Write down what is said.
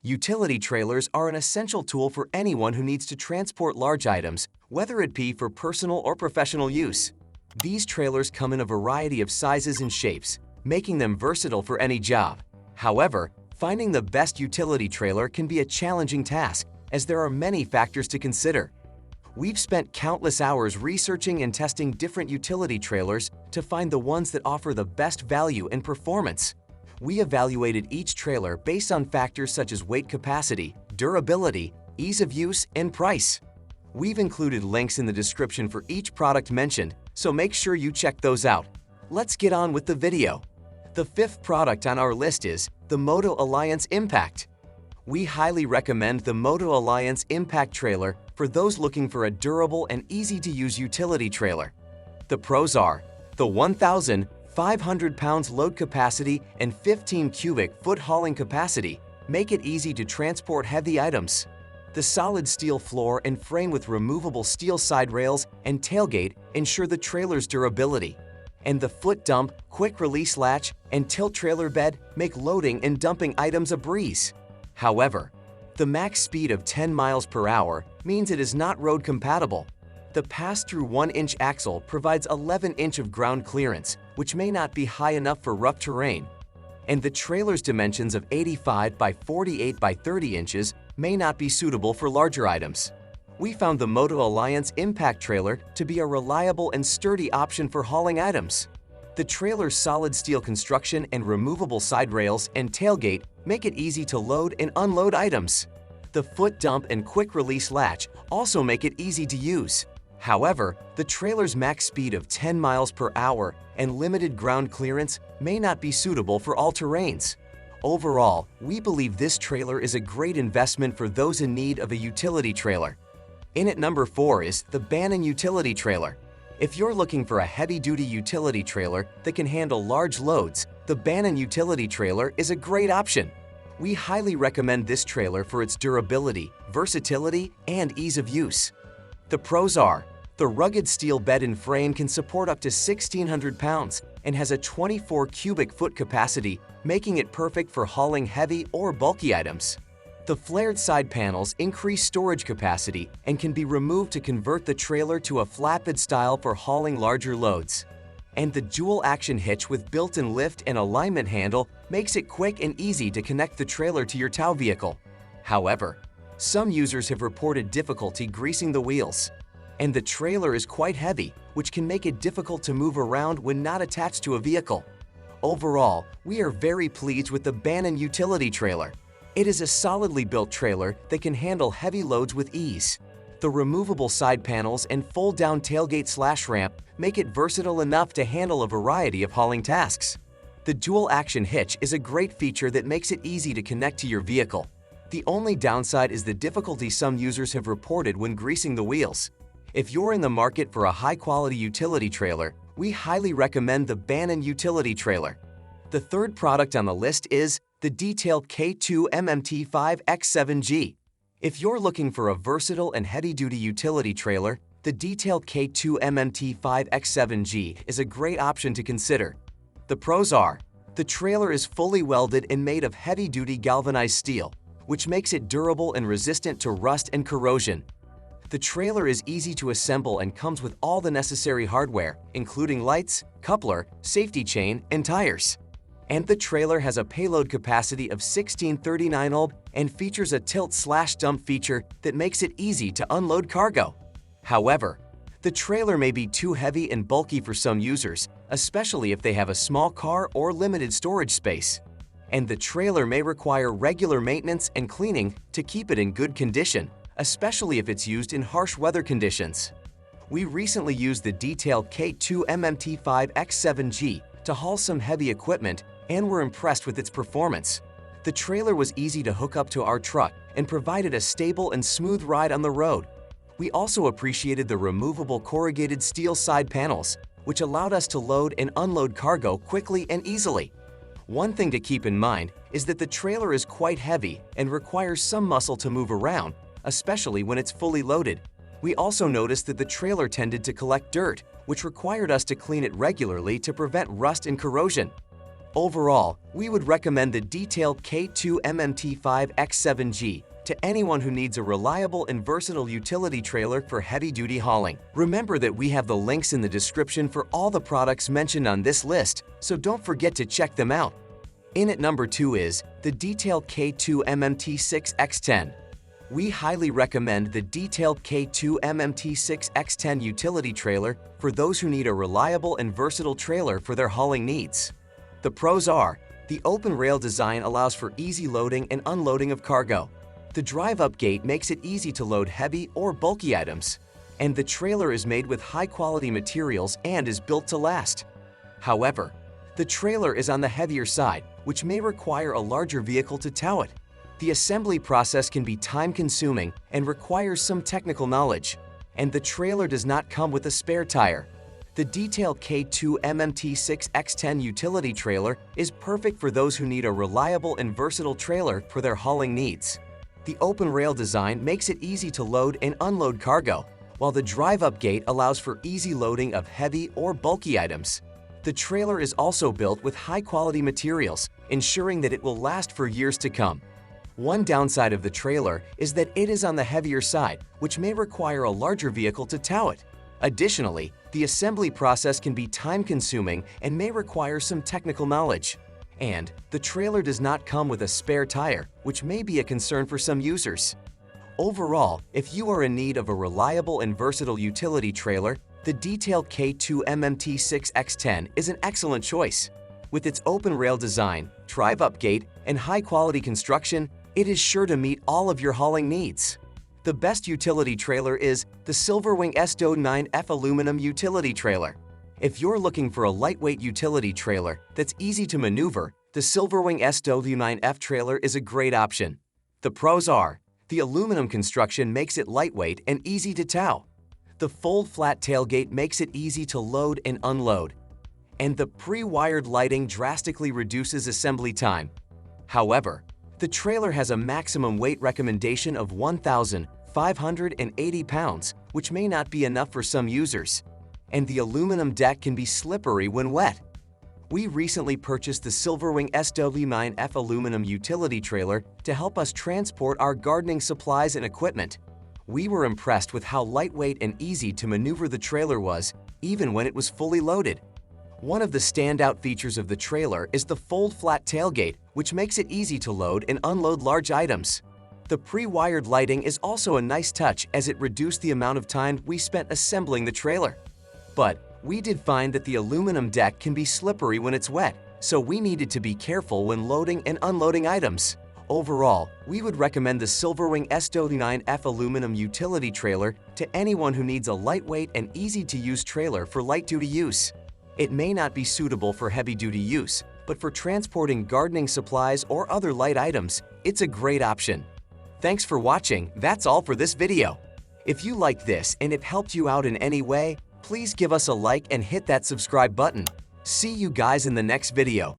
Utility trailers are an essential tool for anyone who needs to transport large items, whether it be for personal or professional use. These trailers come in a variety of sizes and shapes, making them versatile for any job. However, finding the best utility trailer can be a challenging task, as there are many factors to consider. We've spent countless hours researching and testing different utility trailers to find the ones that offer the best value and performance. We evaluated each trailer based on factors such as weight capacity, durability, ease of use, and price. We've included links in the description for each product mentioned, so make sure you check those out. Let's get on with the video. The fifth product on our list is the MotoAlliance Impact. We highly recommend the MotoAlliance Impact trailer for those looking for a durable and easy-to-use utility trailer. The pros are the 1,500 pounds load capacity and 15 cubic foot hauling capacity make it easy to transport heavy items. The solid steel floor and frame with removable steel side rails and tailgate ensure the trailer's durability. And the foot dump, quick release latch, and tilt trailer bed make loading and dumping items a breeze. However, the max speed of 10 miles per hour means it is not road compatible. The pass-through 1-inch axle provides 11-inch of ground clearance, which may not be high enough for rough terrain. And the trailer's dimensions of 85 by 48 by 30 inches may not be suitable for larger items. We found the MotoAlliance Impact trailer to be a reliable and sturdy option for hauling items. The trailer's solid steel construction and removable side rails and tailgate make it easy to load and unload items. The foot dump and quick release latch also make it easy to use. However, the trailer's max speed of 10 miles per hour and limited ground clearance may not be suitable for all terrains. Overall, we believe this trailer is a great investment for those in need of a utility trailer. In at number 4 is the Bannon Utility Trailer. If you're looking for a heavy-duty utility trailer that can handle large loads, the Bannon Utility Trailer is a great option. We highly recommend this trailer for its durability, versatility, and ease of use. The pros are the rugged steel bed and frame can support up to 1,600 pounds and has a 24 cubic foot capacity, making it perfect for hauling heavy or bulky items. The flared side panels increase storage capacity and can be removed to convert the trailer to a flatbed style for hauling larger loads. And the dual-action hitch with built-in lift and alignment handle makes it quick and easy to connect the trailer to your tow vehicle. However, some users have reported difficulty greasing the wheels. And the trailer is quite heavy, which can make it difficult to move around when not attached to a vehicle. Overall, we are very pleased with the Bannon Utility Trailer. It is a solidly built trailer that can handle heavy loads with ease. The removable side panels and fold-down tailgate /ramp make it versatile enough to handle a variety of hauling tasks. The dual-action hitch is a great feature that makes it easy to connect to your vehicle. The only downside is the difficulty some users have reported when greasing the wheels. If you're in the market for a high-quality utility trailer, we highly recommend the Bannon Utility Trailer. The third product on the list is the Detail K2 MMT5X7G. If you're looking for a versatile and heavy-duty utility trailer, the Detail K2 MMT5X7G is a great option to consider. The pros are the trailer is fully welded and made of heavy-duty galvanized steel, which makes it durable and resistant to rust and corrosion. The trailer is easy to assemble and comes with all the necessary hardware, including lights, coupler, safety chain, and tires. And the trailer has a payload capacity of 1639 lb and features a tilt/dump feature that makes it easy to unload cargo. However, the trailer may be too heavy and bulky for some users, especially if they have a small car or limited storage space. And the trailer may require regular maintenance and cleaning to keep it in good condition, especially if it's used in harsh weather conditions. We recently used the Detail K2 MMT5X7G to haul some heavy equipment and were impressed with its performance. The trailer was easy to hook up to our truck and provided a stable and smooth ride on the road. We also appreciated the removable corrugated steel side panels, which allowed us to load and unload cargo quickly and easily. One thing to keep in mind is that the trailer is quite heavy and requires some muscle to move around, especially when it's fully loaded. We also noticed that the trailer tended to collect dirt, which required us to clean it regularly to prevent rust and corrosion. Overall, we would recommend the Detail K2 MMT5X7G to anyone who needs a reliable and versatile utility trailer for heavy-duty hauling. Remember that we have the links in the description for all the products mentioned on this list, so don't forget to check them out. In at number 2 is the Detail K2 MMT6X10. We highly recommend the Detail K2 MMT6X10 utility trailer for those who need a reliable and versatile trailer for their hauling needs. The pros are: the open rail design allows for easy loading and unloading of cargo. The drive-up gate makes it easy to load heavy or bulky items. And the trailer is made with high-quality materials and is built to last. However, the trailer is on the heavier side, which may require a larger vehicle to tow it. The assembly process can be time-consuming and requires some technical knowledge. And the trailer does not come with a spare tire. The Detail K2 MMT6X10 utility trailer is perfect for those who need a reliable and versatile trailer for their hauling needs. The open rail design makes it easy to load and unload cargo, while the drive-up gate allows for easy loading of heavy or bulky items. The trailer is also built with high-quality materials, ensuring that it will last for years to come. One downside of the trailer is that it is on the heavier side, which may require a larger vehicle to tow it. Additionally, the assembly process can be time-consuming and may require some technical knowledge. And the trailer does not come with a spare tire, which may be a concern for some users. Overall, if you are in need of a reliable and versatile utility trailer, the Detail K2 MMT6X10 is an excellent choice. With its open rail design, drive-up gate, and high-quality construction, it is sure to meet all of your hauling needs. The best utility trailer is the Silverwing SW9F aluminum utility trailer. If you're looking for a lightweight utility trailer that's easy to maneuver, the Silverwing SW9F trailer is a great option. The pros are: the aluminum construction makes it lightweight and easy to tow. The fold-flat tailgate makes it easy to load and unload. And the pre-wired lighting drastically reduces assembly time. However, the trailer has a maximum weight recommendation of 1,580 pounds, which may not be enough for some users. And the aluminum deck can be slippery when wet. We recently purchased the Silverwing SW9F aluminum utility trailer to help us transport our gardening supplies and equipment. We were impressed with how lightweight and easy to maneuver the trailer was, even when it was fully loaded. One of the standout features of the trailer is the fold-flat tailgate, which makes it easy to load and unload large items. The pre-wired lighting is also a nice touch as it reduced the amount of time we spent assembling the trailer. But we did find that the aluminum deck can be slippery when it's wet, so we needed to be careful when loading and unloading items. Overall, we would recommend the Silverwing SW9F aluminum utility trailer to anyone who needs a lightweight and easy-to-use trailer for light-duty use. It may not be suitable for heavy-duty use, but for transporting gardening supplies or other light items, it's a great option. Thanks for watching. That's all for this video. If you liked this and it helped you out in any way, please give us a like and hit that subscribe button. See you guys in the next video.